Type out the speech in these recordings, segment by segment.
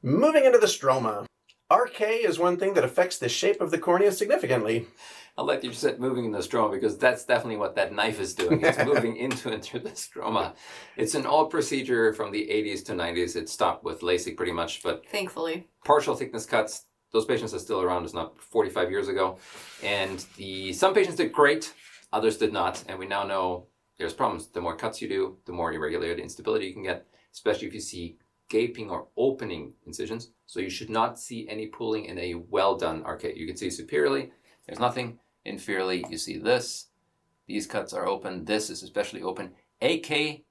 Moving into the stroma. RK is one thing that affects the shape of the cornea significantly. I like that you said moving in the stroma because that's definitely what that knife is doing. It's moving into and through the stroma. It's an old procedure from the 80s to 90s. It stopped with LASIK pretty much, but thankfully. Partial thickness cuts, those patients are still around. It's not 45 years ago. And some patients did great, others did not. And we now know there's problems. The more cuts you do, the more irregularity, instability you can get, especially if you see gaping or opening incisions. So you should not see any pulling in a well-done RK. You can see superiorly, there's nothing. Inferiorly, you see this. These cuts are open. This is especially open. AK,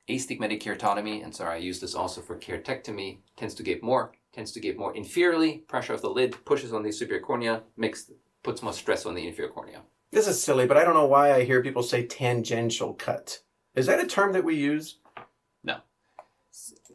astigmatic keratotomy, and sorry, I use this also for keratectomy, tends to gape more. Inferiorly, pressure of the lid pushes on the superior cornea, puts more stress on the inferior cornea. This is silly, but I don't know why I hear people say tangential cut. Is that a term that we use? No.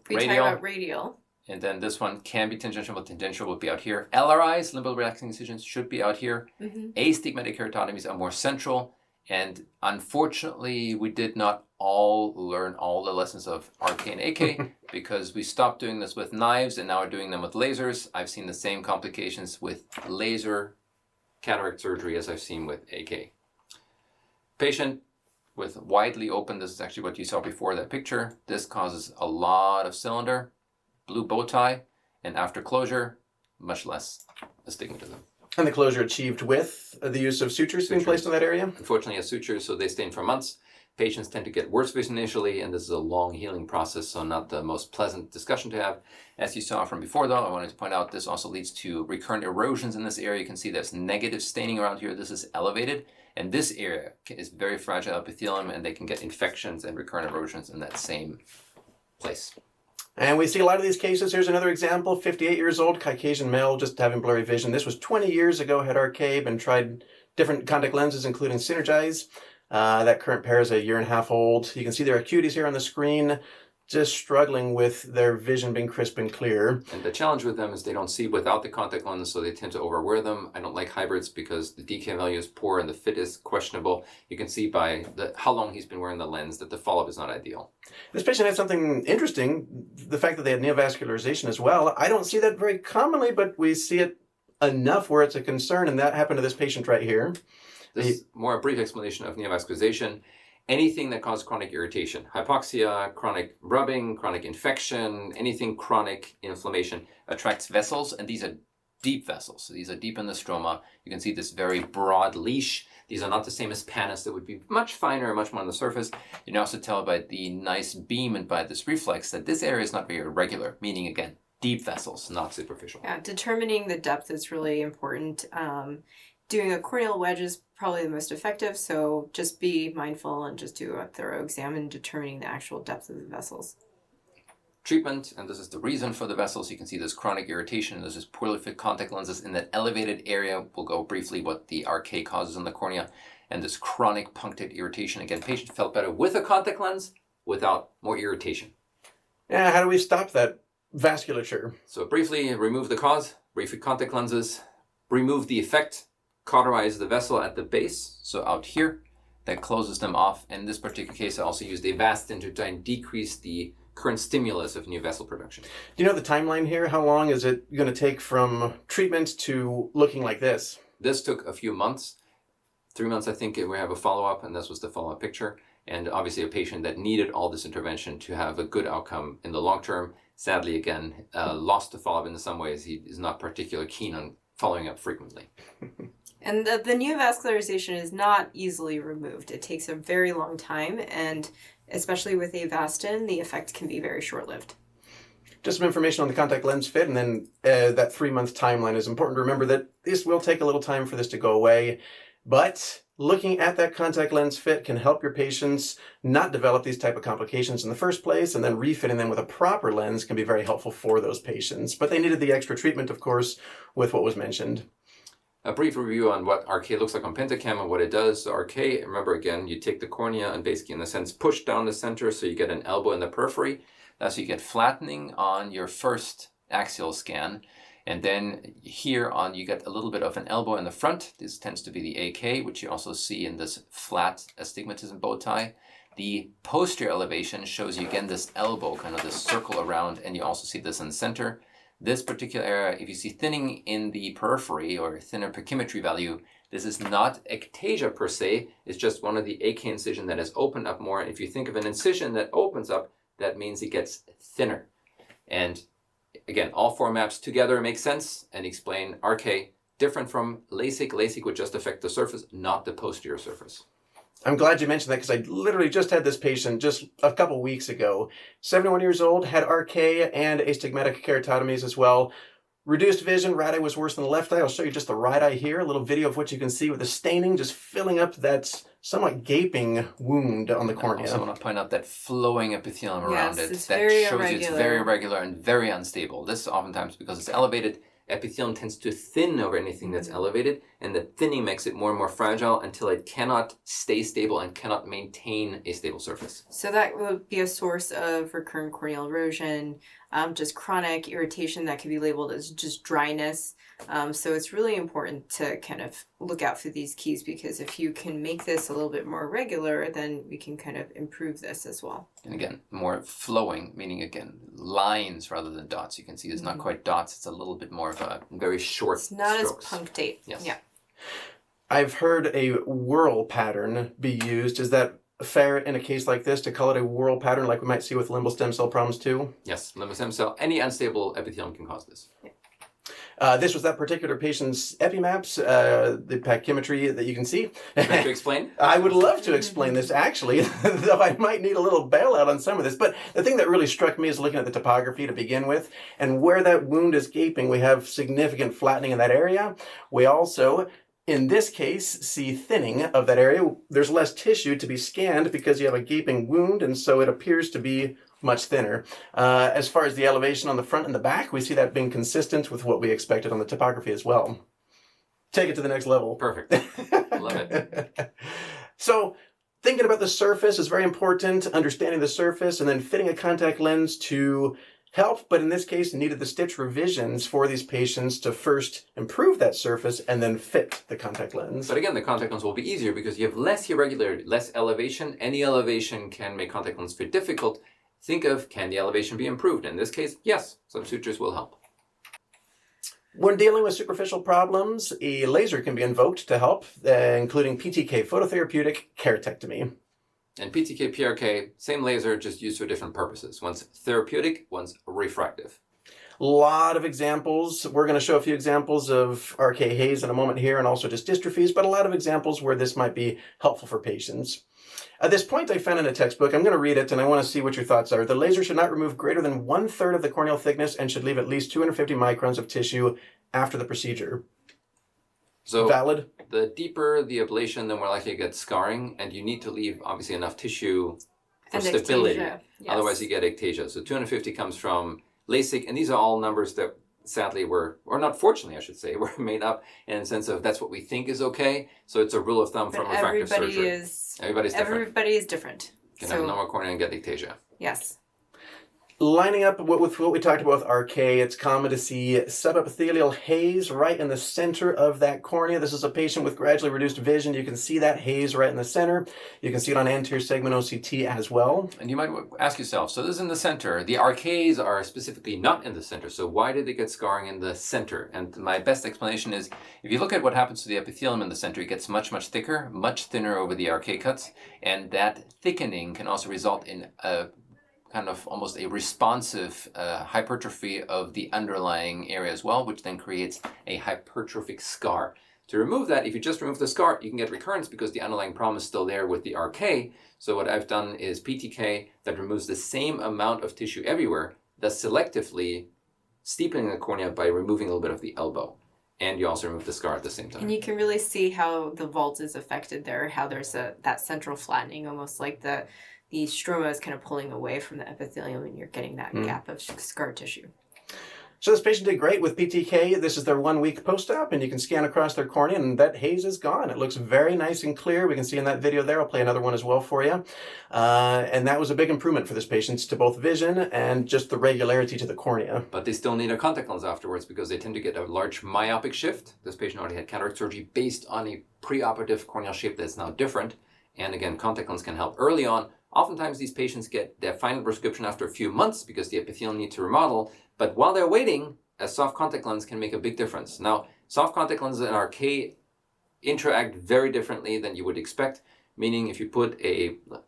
We talk about radial. And then this one can be tangential, but tangential would be out here. LRIs, limbal relaxing incisions, should be out here. Mm-hmm. Astigmatic keratotomies are more central. And unfortunately, we did not all learn all the lessons of RK and AK because we stopped doing this with knives and now we're doing them with lasers. I've seen the same complications with laser cataract surgery as I've seen with AK. Patient with widely open, this is actually what you saw before that picture. This causes a lot of cylinder, blue bow tie, and after closure, much less astigmatism. And the closure achieved with the use of sutures being placed in that area? Unfortunately, as sutures, so they stain for months. Patients tend to get worse vision initially, and this is a long healing process, so not the most pleasant discussion to have. As you saw from before, though, I wanted to point out this also leads to recurrent erosions in this area. You can see there's negative staining around here. This is elevated, and this area is very fragile epithelium, and they can get infections and recurrent erosions in that same place. And we see a lot of these cases. Here's another example, 58 years old, Caucasian male, just having blurry vision. This was 20 years ago, had RK, and tried different contact lenses, including Synergize. That current pair is 1.5 years old. You can see their acuities here on the screen, just struggling with their vision being crisp and clear. And the challenge with them is they don't see without the contact lens, so they tend to overwear them. I don't like hybrids because the DK value is poor and the fit is questionable. You can see by how long he's been wearing the lens that the follow-up is not ideal. This patient had something interesting, the fact that they had neovascularization as well. I don't see that very commonly, but we see it enough where it's a concern, and that happened to this patient right here. This is more a brief explanation of neovascularization. Anything that causes chronic irritation, hypoxia, chronic rubbing, chronic infection, anything chronic inflammation attracts vessels, and these are deep vessels. So these are deep in the stroma. You can see this very broad leash. These are not the same as pannus that would be much finer, much more on the surface. You can also tell by the nice beam and by this reflex that this area is not very irregular, meaning, again, deep vessels, not superficial. Yeah, determining the depth is really important. Doing a corneal wedge is probably the most effective, so just be mindful and just do a thorough exam in determining the actual depth of the vessels. Treatment, and this is the reason for the vessels. You can see this chronic irritation. This is poorly fit contact lenses in that elevated area. We'll go briefly what the RK causes in the cornea. And this chronic punctate irritation. Again, patient felt better with a contact lens, without more irritation. Yeah, how do we stop that vasculature? So briefly, remove the cause, refit contact lenses, remove the effect, cauterize the vessel at the base, so out here, that closes them off. In this particular case, I also used Avastin to try and decrease the current stimulus of new vessel production. Do you know the timeline here? How long is it going to take from treatment to looking like this? This took a few months. 3 months, I think, we have a follow-up, and this was the follow-up picture. And obviously a patient that needed all this intervention to have a good outcome in the long term. Sadly, again, lost the follow-up in some ways. He is not particularly keen on following up frequently. And the neovascularization is not easily removed. It takes a very long time, and especially with Avastin, the effect can be very short-lived. Just some information on the contact lens fit, and then that 3-month timeline is important to remember that this will take a little time for this to go away. But looking at that contact lens fit can help your patients not develop these type of complications in the first place, and then refitting them with a proper lens can be very helpful for those patients. But they needed the extra treatment, of course, with what was mentioned. A brief review on what RK looks like on Pentacam and what it does. So RK, remember again, you take the cornea and basically in a sense push down the center so you get an elbow in the periphery. That's so you get flattening on your first axial scan. And then here on you get a little bit of an elbow in the front. This tends to be the AK, which you also see in this flat astigmatism bow tie. The posterior elevation shows you again this elbow, kind of this circle around, and you also see this in the center. This particular area, if you see thinning in the periphery or thinner pachymetry value, this is not ectasia per se, it's just one of the AK incision that has opened up more. And if you think of an incision that opens up, that means it gets thinner. And again, all four maps together make sense and explain RK, different from LASIK. LASIK would just affect the surface, not the posterior surface. I'm glad you mentioned that because I literally just had this patient just a couple weeks ago. 71 years old, had RK and astigmatic keratotomies as well. Reduced vision, right eye was worse than the left eye. I'll show you just the right eye here, a little video of what you can see with the staining just filling up that somewhat gaping wound on the cornea. I also want to point out that flowing epithelium around it. It's That very shows irregular. it's very irregular and very unstable. This oftentimes, because it's elevated, epithelium tends to thin over anything that's elevated, and the thinning makes it more and more fragile until it cannot stay stable and cannot maintain a stable surface. So that would be a source of recurrent corneal erosion, just chronic irritation that could be labeled as just dryness. So it's really important to kind of look out for these keys, because if you can make this a little bit more regular, then we can kind of improve this as well. And again, more flowing, meaning again, lines rather than dots. You can see it's not quite dots, it's a little bit more of a very short It's not strokes. as punctate. Yes. Yeah. I've heard a whorl pattern be used. Is that fair in a case like this to call it a whorl pattern like we might see with limbal stem cell problems too? Yes, limbal stem cell, any unstable epithelium can cause this. This was that particular patient's epimaps, the pachymetry that you can see. Would you like to explain? I would love to explain this actually, though I might need a little bailout on some of this. But the thing that really struck me is looking at the topography to begin with, and where that wound is gaping, we have significant flattening in that area. We also, in this case, see thinning of that area. There's less tissue to be scanned because you have a gaping wound, and so it appears to be much thinner. As far as the elevation on the front and the back, we see that being consistent with what we expected on the topography as well. Take it to the next level. Perfect. Love it. So thinking about the surface is very important, understanding the surface, and then fitting a contact lens to help, but in this case needed the stitch revisions for these patients to first improve that surface and then fit the contact lens. But again, the contact lens will be easier because you have less irregularity, less elevation. Any elevation can make contact lens fit difficult. Think of, can the elevation be improved? In this case, yes, some sutures will help. When dealing with superficial problems, a laser can be invoked to help, including PTK, phototherapeutic keratectomy. And PTK, PRK, same laser, just used for different purposes. One's therapeutic, one's refractive. A lot of examples. We're going to show a few examples of RK haze in a moment here, and also just dystrophies, but a lot of examples where this might be helpful for patients. At this point, I found in a textbook, I'm going to read it, and I want to see what your thoughts are. The laser should not remove greater than 1/3 of the corneal thickness and should leave at least 250 microns of tissue after the procedure. So Valid? the deeper the ablation, the more likely you get scarring, and you need to leave, obviously, enough tissue for And stability. ectasia, yes. Otherwise, you get ectasia. So 250 comes from LASIK, and these are all numbers that sadly were, or not fortunately I should say, were made up in the sense of that's what we think is okay. So it's a rule of thumb from But refractive surgery. everybody different. is different. You can have a normal cornea and get ectasia. Yes. Lining up with what we talked about with RK, it's common to see subepithelial haze right in the center of that cornea. This is a patient with gradually reduced vision. You can see that haze right in the center. You can see it on anterior segment OCT as well. And you might ask yourself, so this is in the center. The RKs are specifically not in the center. So why did they get scarring in the center? And my best explanation is, if you look at what happens to the epithelium in the center, it gets much, much thicker, much thinner over the RK cuts. And that thickening can also result in a kind of almost a responsive hypertrophy of the underlying area as well, which then creates a hypertrophic scar. To remove that, if you just remove the scar, you can get recurrence because the underlying problem is still there with the RK. So what I've done is PTK that removes the same amount of tissue everywhere, thus selectively steepening the cornea by removing a little bit of the elbow. And you also remove the scar at the same time. And you can really see how the vault is affected there, how there's that central flattening, almost like the stroma is kind of pulling away from the epithelium and you're getting that gap of scar tissue. So this patient did great with PTK. This is their 1 week post-op, and you can scan across their cornea, and that haze is gone. It looks very nice and clear. We can see in that video there. I'll play another one as well for you. And that was a big improvement for this patient to both vision and just the regularity to the cornea. But they still need a contact lens afterwards because they tend to get a large myopic shift. This patient already had cataract surgery based on a preoperative corneal shape that's now different. And again, contact lens can help early on. Oftentimes these patients get their final prescription after a few months because the epithelium needs to remodel. But while they're waiting, a soft contact lens can make a big difference. Now, soft contact lenses and RK interact very differently than you would expect. Meaning if you put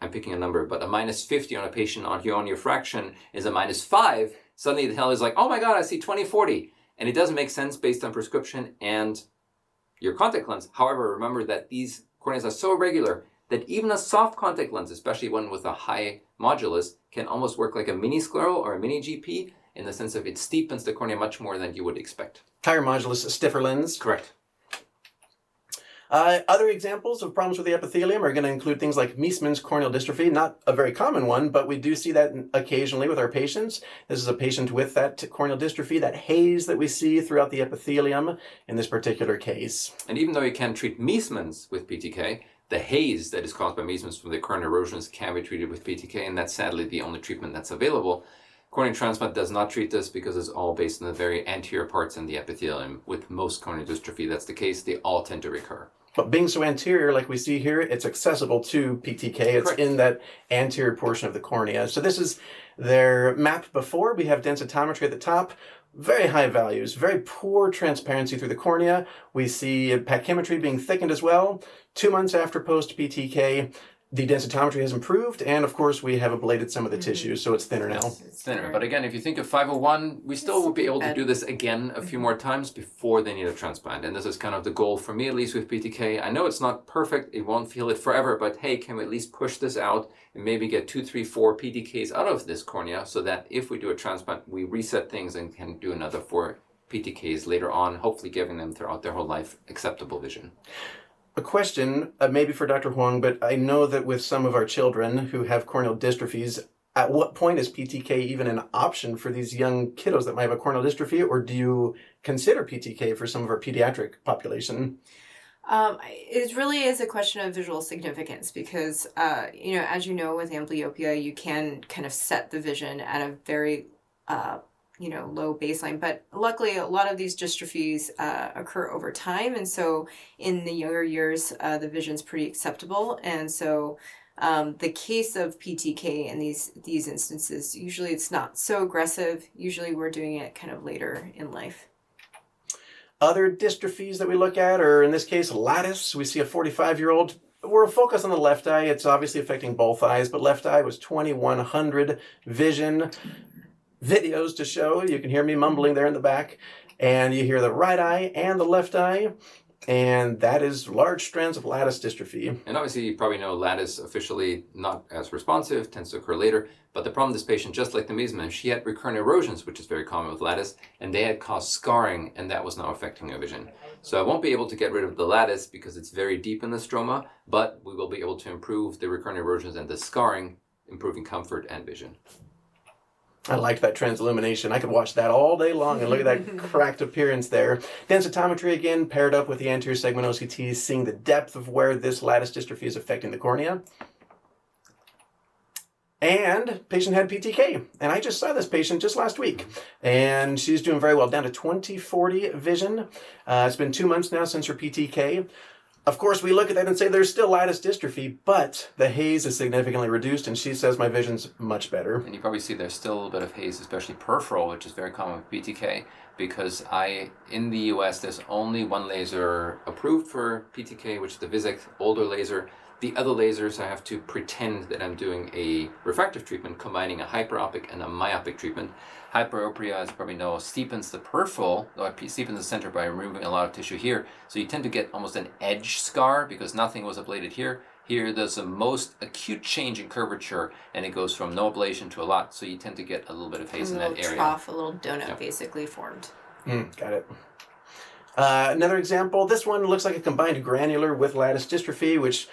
I'm picking a number, but a -50 on a patient on your fraction is a -5, suddenly the hell is like, oh my God, I see 20/40. And it doesn't make sense based on prescription and your contact lens. However, remember that these corneas are so irregular that even a soft contact lens, especially one with a high modulus, can almost work like a mini scleral or a mini GP in the sense of it steepens the cornea much more than you would expect. Higher modulus, a stiffer lens. Correct. Other examples of problems with the epithelium are going to include things like Meesmann's corneal dystrophy, not a very common one, but we do see that occasionally with our patients. This is a patient with that corneal dystrophy, that haze that we see throughout the epithelium in this particular case. And even though you can treat Meesmann's with PTK, the haze that is caused by Meesmann's from the corneal erosions can be treated with PTK, and that's sadly the only treatment that's available. Corneal transplant does not treat this because it's all based on the very anterior parts in the epithelium. With most corneal dystrophy, that's the case. They all tend to recur. But being so anterior, like we see here, it's accessible to PTK. It's Correct. in that anterior portion of the cornea. So this is their map before. We have densitometry at the top. Very high values, very poor transparency through the cornea. We see pachymetry being thickened as well. 2 months after post-PTK, the densitometry has improved, and of course we have ablated some of the tissue, so it's thinner now. It's thinner. But again, if you think of 501, we still will be able to do this again a few more times before they need a transplant. And this is kind of the goal for me, at least with PTK. I know it's not perfect, it won't feel it forever, but hey, can we at least push this out and maybe get 2, 3, 4 PTKs out of this cornea so that if we do a transplant, we reset things and can do another 4 PTKs later on, hopefully giving them throughout their whole life acceptable vision. A question, maybe for Dr. Huang, but I know that with some of our children who have corneal dystrophies, at what point is PTK even an option for these young kiddos that might have a corneal dystrophy, or do you consider PTK for some of our pediatric population? It really is a question of visual significance because, as you know, with amblyopia, you can kind of set the vision at a very low baseline. But luckily, a lot of these dystrophies occur over time. And so in the younger years, the vision's pretty acceptable. And so the case of PTK in these instances, usually it's not so aggressive. Usually we're doing it kind of later in life. Other dystrophies that we look at are, in this case, lattice. We see a 45-year-old. We're focused on the left eye. It's obviously affecting both eyes, but left eye was 2100 vision. Videos to show. You can hear me mumbling there in the back. And you hear the right eye and the left eye. And that is large strands of lattice dystrophy. And obviously, you probably know lattice officially not as responsive, tends to occur later. But the problem with this patient, just like the Meesmann, she had recurrent erosions, which is very common with lattice, and they had caused scarring, and that was now affecting her vision. So I won't be able to get rid of the lattice because it's very deep in the stroma, but we will be able to improve the recurrent erosions and the scarring, improving comfort and vision. I liked that transillumination. I could watch that all day long and look at that cracked appearance there. Densitometry again, paired up with the anterior segment OCT, seeing the depth of where this lattice dystrophy is affecting the cornea. And patient had PTK. And I just saw this patient just last week. And she's doing very well, down to 20/40 vision. It's been 2 months now since her PTK. Of course, we look at that and say there's still lattice dystrophy, but the haze is significantly reduced, and she says my vision's much better. And you probably see there's still a little bit of haze, especially peripheral, which is very common with PTK, because in the US, there's only one laser approved for PTK, which is the Vizec older laser. The other lasers, I have to pretend that I'm doing a refractive treatment, combining a hyperopic and a myopic treatment. Hyperopia, as you probably know, steepens the peripheral, or steepens the center by removing a lot of tissue here. So you tend to get almost an edge scar because nothing was ablated here. Here, there's the most acute change in curvature, and it goes from no ablation to a lot. So you tend to get a little bit of haze in that area. Trough, a little donut basically formed. Got it. Another example, this one looks like a combined granular with lattice dystrophy, which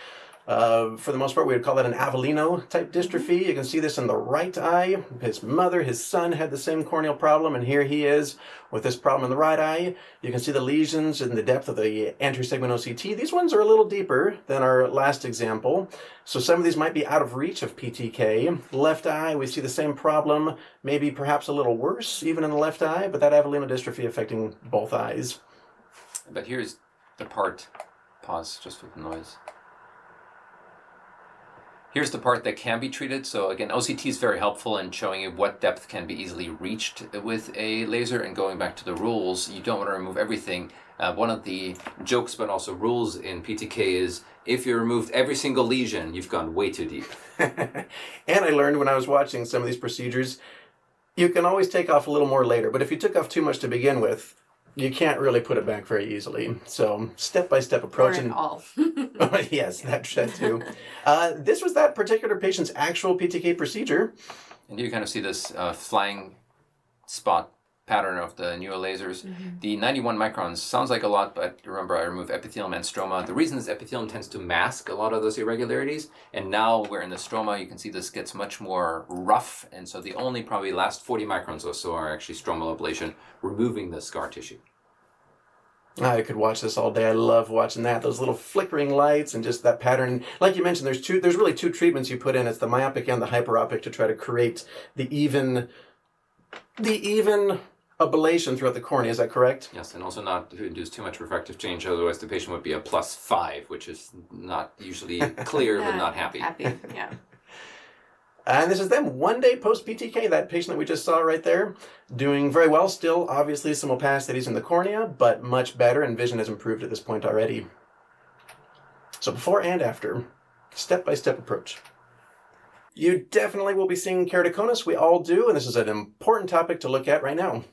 for the most part, we would call that an Avellino type dystrophy. You can see this in the right eye. His mother, his son had the same corneal problem, and here he is with this problem in the right eye. You can see the lesions in the depth of the anterior segment OCT. These ones are a little deeper than our last example. So some of these might be out of reach of PTK. Left eye, we see the same problem, maybe perhaps a little worse even in the left eye, but that Avellino dystrophy affecting both eyes. But here's the part, pause just for the noise. Here's the part that can be treated. So again, OCT is very helpful in showing you what depth can be easily reached with a laser. And going back to the rules, you don't want to remove everything. One of the jokes, but also rules in PTK is if you removed every single lesion, you've gone way too deep. And I learned when I was watching some of these procedures, you can always take off a little more later, but if you took off too much to begin with, you can't really put it back very easily. So step-by-step approach. Or at all. Yes, that too. This was that particular patient's actual PTK procedure. And you kind of see this flying spot pattern of the newer lasers. Mm-hmm. The 91 microns sounds like a lot, but remember I removed epithelium and stroma. The reason is epithelium tends to mask a lot of those irregularities, and now we're in the stroma, you can see this gets much more rough, and so the only probably last 40 microns or so are actually stromal ablation, removing the scar tissue. I could watch this all day. I love watching that. Those little flickering lights and just that pattern. Like you mentioned, there's really two treatments you put in. It's the myopic and the hyperopic to try to create the even ablation throughout the cornea. Is that correct? Yes, and also not to induce too much refractive change, otherwise the patient would be a +5, which is not usually clear but not happy. Happy, yeah. And this is them 1 day post-PTK, that patient that we just saw right there, doing very well. Still, obviously, some opacities in the cornea, but much better, and vision has improved at this point already. So before and after, step-by-step approach. You definitely will be seeing keratoconus. We all do, and this is an important topic to look at right now.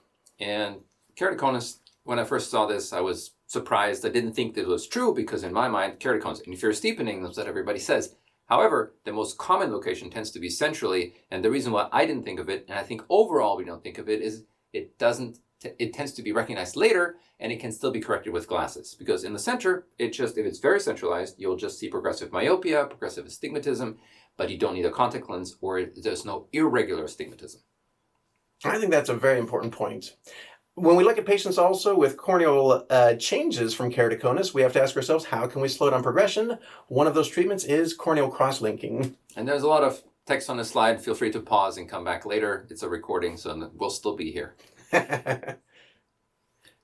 And keratoconus, when I first saw this, I was surprised. I didn't think that it was true because in my mind, keratoconus, inferior steepening, that's what everybody says. However, the most common location tends to be centrally, and the reason why I didn't think of it, and I think overall we don't think of it, is it tends to be recognized later, and it can still be corrected with glasses. Because in the center, if it's very centralized, you'll just see progressive myopia, progressive astigmatism, but you don't need a contact lens, or there's no irregular astigmatism. I think that's a very important point. When we look at patients also with corneal changes from keratoconus, we have to ask ourselves, how can we slow down progression? One of those treatments is corneal cross-linking. And there's a lot of text on the slide. Feel free to pause and come back later. It's a recording, so we'll still be here.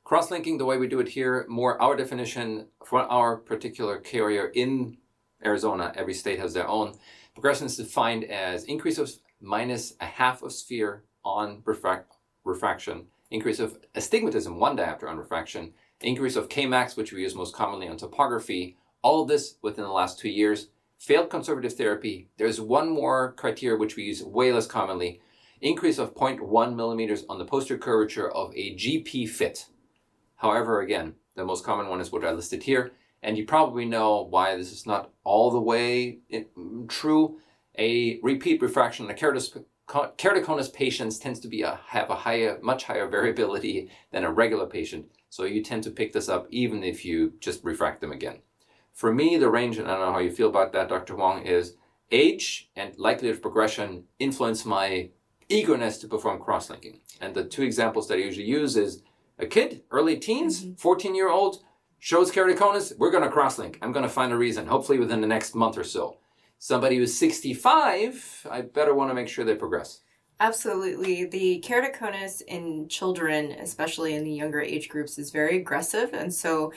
Cross-linking, the way we do it here, more our definition for our particular carrier in Arizona. Every state has their own. Progression is defined as increase of minus a half of sphere on refraction, increase of astigmatism 1 diopter on refraction, increase of Kmax, which we use most commonly on topography, all of this within the last 2 years. Failed conservative therapy. There's one more criteria which we use way less commonly, increase of 0.1 millimeters on the posterior curvature of a GP fit. However, again, the most common one is what I listed here, and you probably know why this is not all the way true. A repeat refraction in a keratoconus patients tends to have a much higher variability than a regular patient, so you tend to pick this up even if you just refract them again. For me, the range, and I don't know how you feel about that, Dr. Wong, is age and likelihood of progression influence my eagerness to perform cross-linking. And the two examples that I usually use is a kid, early teens, 14-year-old, shows keratoconus, we're going to cross-link. I'm going to find a reason, hopefully within the next month or so. Somebody who's 65, I better want to make sure they progress. Absolutely. The keratoconus in children, especially in the younger age groups, is very aggressive. And so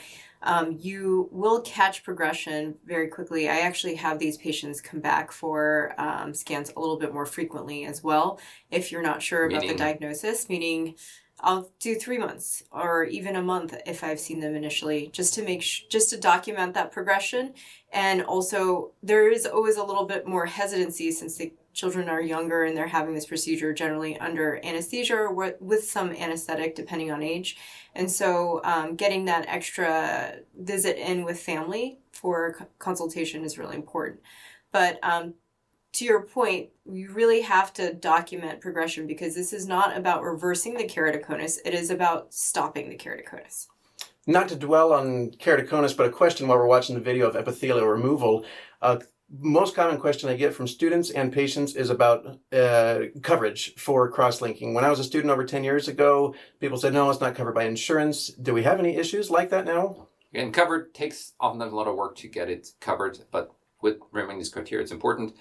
you will catch progression very quickly. I actually have these patients come back for scans a little bit more frequently as well. If you're not sure about the diagnosis, meaning I'll do 3 months or even a month if I've seen them initially, just to just to document that progression. And also there is always a little bit more hesitancy since the children are younger and they're having this procedure generally under anesthesia or with some anesthetic depending on age. And so getting that extra visit in with family for consultation is really important. But to your point, you really have to document progression because this is not about reversing the keratoconus. It is about stopping the keratoconus. Not to dwell on keratoconus, but a question while we're watching the video of epithelial removal. Most common question I get from students and patients is about coverage for cross-linking. When I was a student over 10 years ago, people said, no, it's not covered by insurance. Do we have any issues like that now? And covered takes often a lot of work to get it covered, but with remembering these criteria, it's important.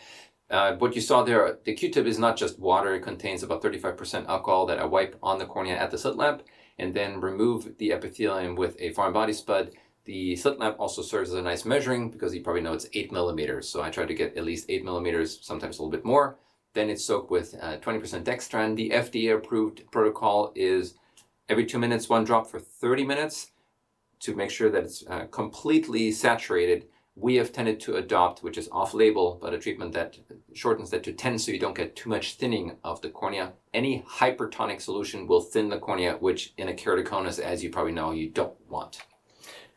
What you saw there, the Q-tip is not just water. It contains about 35% alcohol that I wipe on the cornea at the slit lamp and then remove the epithelium with a foreign body spud. The slit lamp also serves as a nice measuring because you probably know it's 8 millimeters. So I try to get at least 8 millimeters, sometimes a little bit more. Then it's soaked with 20% dextran. The FDA approved protocol is every 2 minutes, 1 drop for 30 minutes to make sure that it's completely saturated. We have tended to adopt, which is off-label, but a treatment that shortens that to 10 so you don't get too much thinning of the cornea. Any hypertonic solution will thin the cornea, which in a keratoconus, as you probably know, you don't want.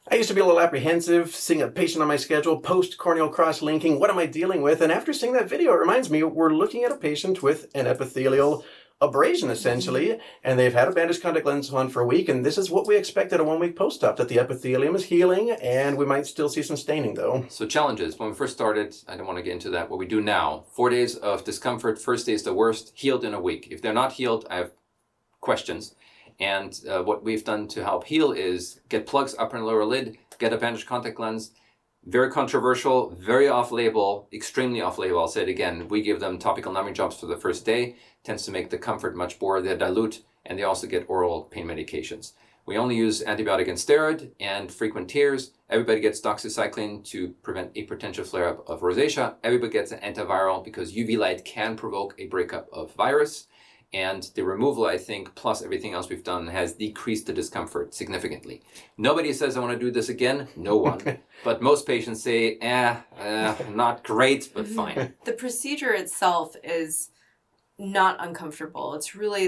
I used to be a little apprehensive seeing a patient on my schedule, post-corneal cross-linking. What am I dealing with? And after seeing that video, it reminds me we're looking at a patient with an epithelial abrasion, essentially, and they've had a bandaged contact lens on for a week, and this is what we expect at a 1-week post-op, that the epithelium is healing, and we might still see some staining, though. So challenges. When we first started, I don't want to get into that. What we do now, 4 days of discomfort, first day is the worst, healed in a week. If they're not healed, I have questions. And what we've done to help heal is get plugs upper and lower lid, get a bandaged contact lens. Very controversial, very off-label, extremely off-label. I'll say it again. We give them topical numbing drops for the first day. Tends to make the comfort much more. They're dilute, and they also get oral pain medications. We only use antibiotic and steroid and frequent tears. Everybody gets doxycycline to prevent a potential flare-up of rosacea. Everybody gets an antiviral because UV light can provoke a breakup of virus. And the removal, I think, plus everything else we've done, has decreased the discomfort significantly. Nobody says, I want to do this again. No one. But most patients say, not great, but fine. The procedure itself is not uncomfortable. It's really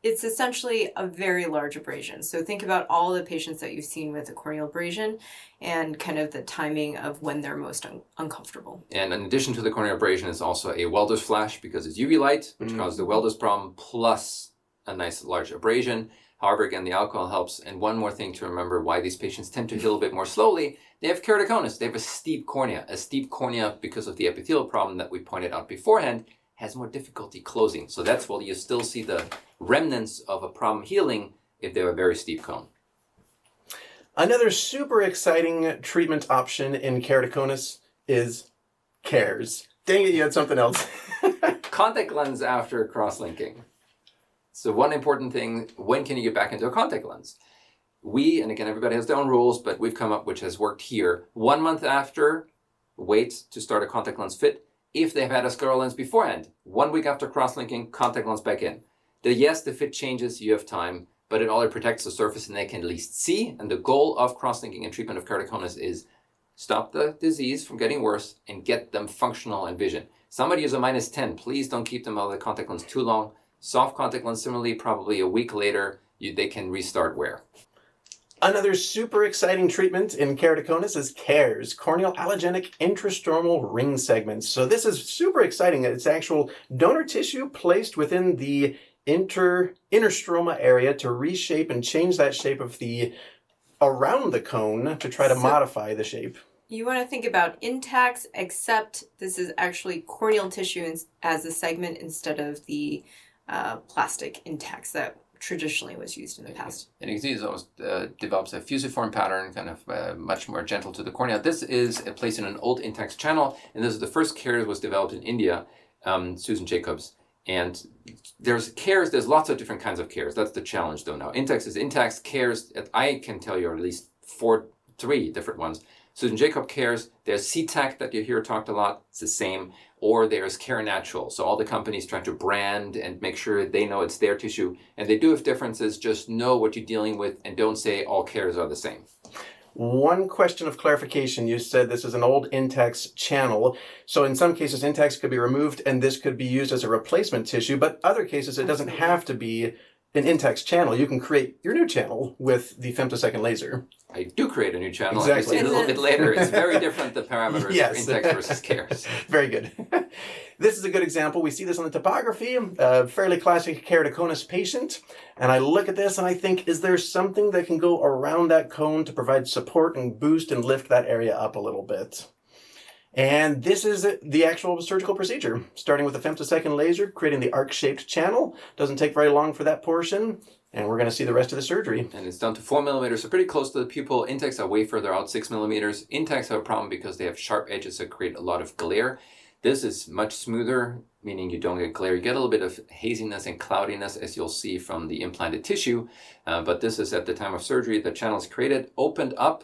it's essentially a very large abrasion. So think about all the patients that you've seen with a corneal abrasion and kind of the timing of when they're most uncomfortable. And in addition to the corneal abrasion, it's also a welder's flash because it's UV light, which causes the welder's problem, plus a nice large abrasion. However, again, the alcohol helps. And one more thing to remember why these patients tend to heal a bit more slowly. They have keratoconus. They have a steep cornea. A steep cornea, because of the epithelial problem that we pointed out beforehand, has more difficulty closing. So that's why you still see the remnants of a problem healing if they have a very steep cone. Another super exciting treatment option in keratoconus is CARES. Dang it, you had something else. Contact lens after cross-linking. So one important thing, when can you get back into a contact lens? We, and again, everybody has their own rules, but we've come up, which has worked here. 1 month after, wait to start a contact lens fit. If they've had a scleral lens beforehand, 1 week after cross-linking, contact lens back in. Yes, the fit changes, you have time, but it all protects the surface and they can at least see. And the goal of cross-linking and treatment of keratoconus is stop the disease from getting worse and get them functional and vision. Somebody is a -10. Please don't keep them out of the contact lens too long. Soft contact lens, similarly, probably a week later, they can restart wear. Another super exciting treatment in keratoconus is CARES, corneal allogenic intrastromal ring segments. So this is super exciting. It's actual donor tissue placed within the inner stroma area to reshape and change that shape of the around the cone to try to modify the shape. You want to think about intacts, except this is actually corneal tissue as a segment instead of the plastic intacts that traditionally was used in the past. And you can see it almost develops a fusiform pattern, kind of much more gentle to the cornea. This is placed in an old intact channel, and this is the first CARES was developed in India, Susan Jacobs. And there's CARES, there's lots of different kinds of CARES. That's the challenge though now. Intacts is intacts, CARES, I can tell you at least 3 different ones. Susan Jacob CARES, there's CTAC that you hear talked a lot, it's the same, or there's Care Natural. So all the companies trying to brand and make sure they know it's their tissue, and they do have differences, just know what you're dealing with and don't say all CARES are the same. One question of clarification, you said this is an old Intex channel. So in some cases, Intex could be removed and this could be used as a replacement tissue, but other cases it doesn't have to be an Intex channel. You can create your new channel with the femtosecond laser. I do create a new channel. Exactly. A little bit later. It's very different, the parameters Yes. for Intex versus CARES. Very good. This is a good example. We see this on the topography, a fairly classic keratoconus patient. And I look at this and I think, is there something that can go around that cone to provide support and boost and lift that area up a little bit? And this is the actual surgical procedure, starting with the femtosecond laser, creating the arc-shaped channel. Doesn't take very long for that portion, and we're going to see the rest of the surgery. And it's down to 4 millimeters, so pretty close to the pupil. Intex are way further out, 6 millimeters. Intex have a problem because they have sharp edges that create a lot of glare. This is much smoother. meaning you don't get glare. You get a little bit of haziness and cloudiness, as you'll see from the implanted tissue. But this is at the time of surgery. The channel is created, opened up.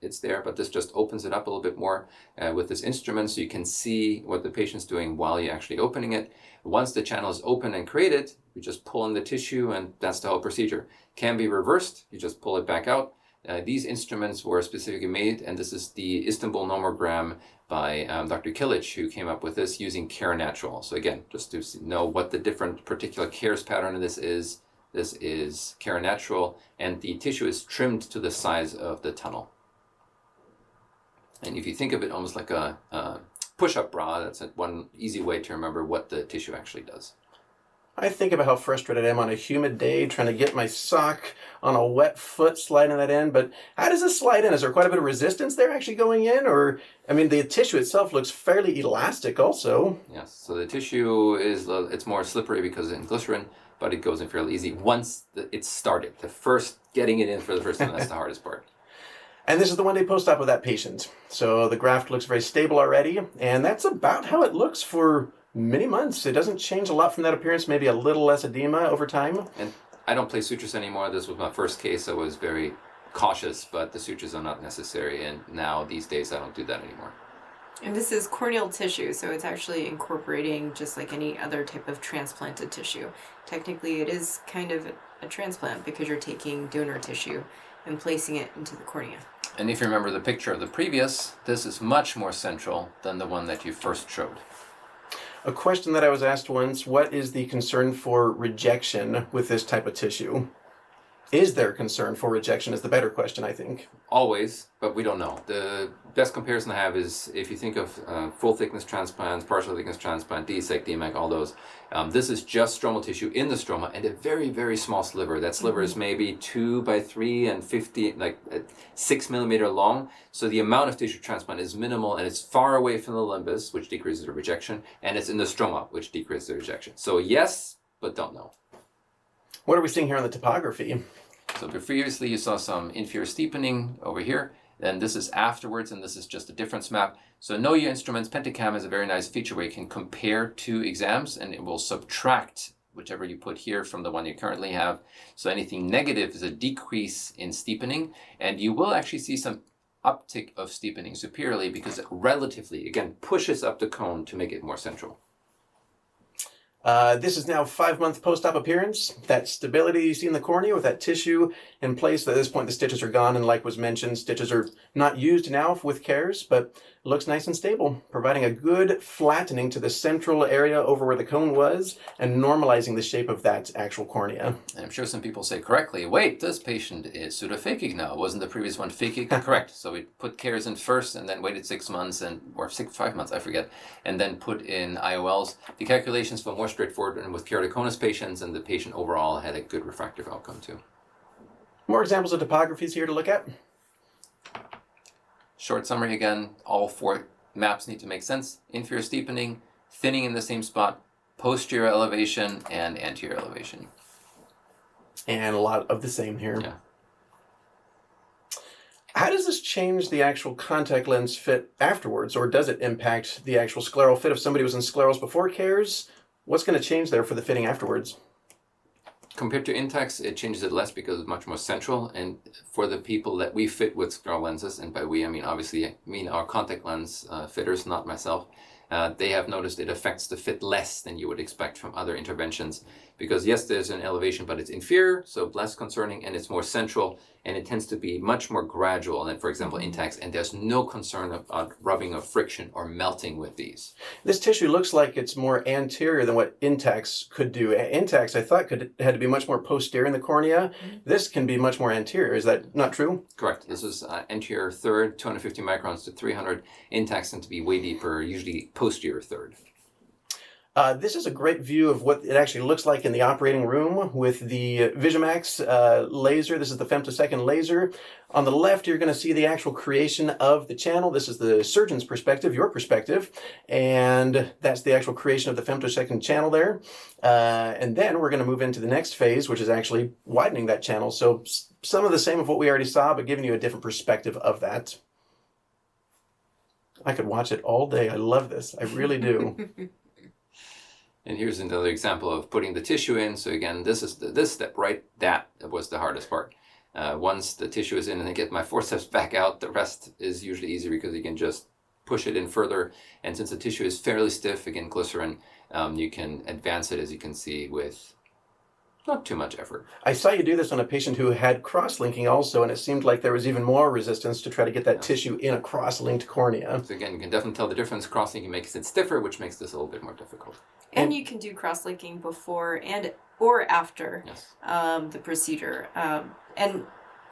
It's there, but this just opens it up a little bit more with this instrument, so you can see what the patient's doing while you're actually opening it. Once the channel is open and created, you just pull in the tissue, and that's the whole procedure. Can be reversed. You just pull it back out. These instruments were specifically made, and this is the Istanbul nomogram by Dr. Kilic, who came up with this using Care Natural. So again, just to know what the different particular cares pattern of this is Care Natural, and the tissue is trimmed to the size of the tunnel. And if you think of it almost like a push-up bra, that's one easy way to remember what the tissue actually does. I think about how frustrated I am on a humid day trying to get my sock on a wet foot sliding that in, but how does this slide in? Is there quite a bit of resistance there actually going in? Or, I mean, the tissue itself looks fairly elastic also. Yes, so the tissue it's more slippery because it's in glycerin, but it goes in fairly easy once it's started. The first, getting it in for the first time, that's the hardest part. And this is the one-day post-op of that patient. So the graft looks very stable already, and that's about how it looks for many months. It doesn't change a lot from that appearance, maybe a little less edema over time. And I don't place sutures anymore. This was my first case. I was very cautious, but the sutures are not necessary, and now these days I don't do that anymore. And this is corneal tissue, so it's actually incorporating just like any other type of transplanted tissue. Technically, it is kind of a transplant because you're taking donor tissue and placing it into the cornea. And if you remember the picture of the previous, this is much more central than the one that you first showed. A question that I was asked once, what is the concern for rejection with this type of tissue? Is there concern for rejection is the better question, I think. Always, but we don't know. The best comparison I have is if you think of full thickness transplants, partial thickness transplant, DSEC, DMEC, all those. This is just stromal tissue in the stroma and a very, very small sliver. That sliver is maybe 2 by 3 and 50, like 6 millimeter long. So the amount of tissue transplant is minimal, and it's far away from the limbus, which decreases the rejection, and it's in the stroma, which decreases the rejection. So yes, but don't know. What are we seeing here on the topography? So previously you saw some inferior steepening over here, then this is afterwards, and this is just a difference map. So know your instruments. Pentacam is a very nice feature where you can compare two exams, and it will subtract whichever you put here from the one you currently have. So anything negative is a decrease in steepening, and you will actually see some uptick of steepening superiorly because it relatively, again, pushes up the cone to make it more central. This is now 5-month post-op appearance. That stability you see in the cornea with that tissue in place. At this point, the stitches are gone, and like was mentioned, stitches are not used now with cares, but it looks nice and stable, providing a good flattening to the central area over where the cone was and normalizing the shape of that actual cornea. And I'm sure some people say correctly, wait, this patient is pseudophakic now. Wasn't the previous one phakic? Correct. So we put cares in first and then waited 6 months or 5 months, I forget, and then put in IOLs. The calculations were more straightforward and with keratoconus patients, and the patient overall had a good refractive outcome too. More examples of topographies here to look at. Short summary again, all 4 maps need to make sense. Inferior steepening, thinning in the same spot, posterior elevation, and anterior elevation. And a lot of the same here. Yeah. How does this change the actual contact lens fit afterwards, or does it impact the actual scleral fit? If somebody was in sclerals before cares, what's going to change there for the fitting afterwards? Compared to Intex, it changes it less because it's much more central. And for the people that we fit with scleral lenses, and by we, I mean obviously our contact lens fitters, not myself, they have noticed it affects the fit less than you would expect from other interventions. Because yes, there's an elevation, but it's inferior, so less concerning, and it's more central, and it tends to be much more gradual than, for example, Intex, and there's no concern about rubbing of friction or melting with these. This tissue looks like it's more anterior than what Intex could do. Intex, I thought, had to be much more posterior in the cornea. This can be much more anterior. Is that not true? Correct. This is anterior third, 250 microns to 300. Intex tend to be way deeper, usually posterior third. This is a great view of what it actually looks like in the operating room with the Vigimax laser. This is the femtosecond laser. On the left, you're going to see the actual creation of the channel. This is the surgeon's perspective, your perspective, and that's the actual creation of the femtosecond channel there. And then we're going to move into the next phase, which is actually widening that channel. So some of the same of what we already saw, but giving you a different perspective of that. I could watch it all day. I love this. I really do. And here's another example of putting the tissue in. So again, this is this step, right? That was the hardest part. Once the tissue is in and I get my forceps back out, the rest is usually easier because you can just push it in further. And since the tissue is fairly stiff, again, glycerin, you can advance it, as you can see, with not too much effort. I saw you do this on a patient who had cross-linking also, and it seemed like there was even more resistance to try to get that tissue in a cross-linked cornea. So again, you can definitely tell the difference. Cross-linking makes it stiffer, which makes this a little bit more difficult. And you can do cross-linking before and or after the procedure. And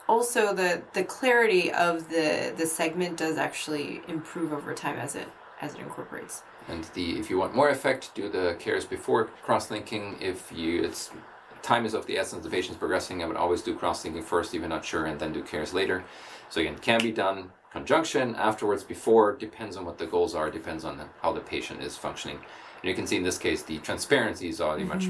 also the clarity of the segment does actually improve over time as it incorporates. And if you want more effect, do the cares before cross-linking. If it's time is of the essence, the patient's progressing, I would always do cross-linking first if you're not sure, and then do cares later. So again, can be done conjunction, afterwards, before, depends on what the goals are, depends on how the patient is functioning. And you can see in this case, the transparency is already much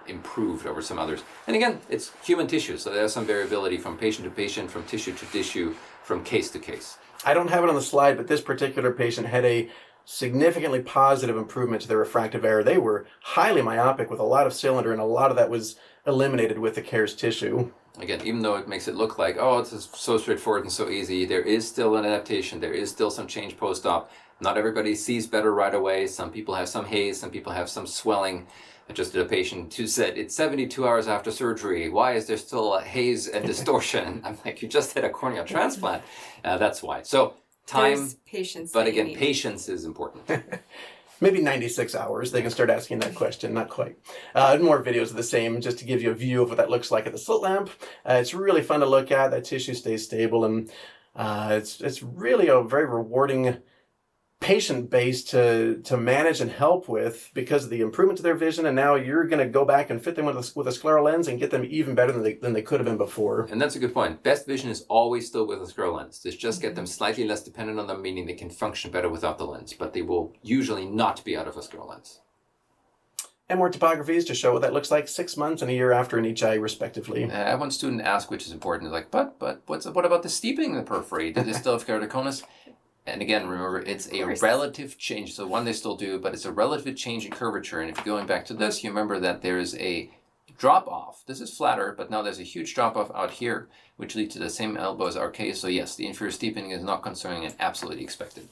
improved over some others. And again, it's human tissue, so there's some variability from patient to patient, from tissue to tissue, from case to case. I don't have it on the slide, but this particular patient had a significantly positive improvement to their refractive error. They were highly myopic with a lot of cylinder, and a lot of that was eliminated with the CARES tissue. Again, even though it makes it look like, oh, it's so straightforward and so easy, there is still an adaptation, there is still some change post-op. Not everybody sees better right away. Some people have some haze, some people have some swelling. I just did a patient who said, it's 72 hours after surgery. Why is there still a haze and distortion? I'm like, you just had a corneal transplant. That's why. So time, patience, but again, patience is important. Maybe 96 hours, they can start asking that question, not quite. More videos of the same, just to give you a view of what that looks like at the slit lamp. It's really fun to look at, that tissue stays stable, and it's really a very rewarding patient base to manage and help with because of the improvement to their vision, and now you're going to go back and fit them with a scleral lens and get them even better than they could have been before. And that's a good point. Best vision is always still with a scleral lens. Just get them slightly less dependent on them, meaning they can function better without the lens, but they will usually not be out of a scleral lens. And more topographies to show what that looks like 6 months and a year after in each eye, respectively. I had one student ask, which is important, like, but what about the steeping in the periphery? Do they still have keratoconus? And again, remember, it's a relative change. So one they still do, but it's a relative change in curvature. And if you're going back to this, you remember that there is a drop-off. This is flatter, but now there's a huge drop-off out here, which leads to the same elbow as our case. So yes, the inferior steepening is not concerning and absolutely expected.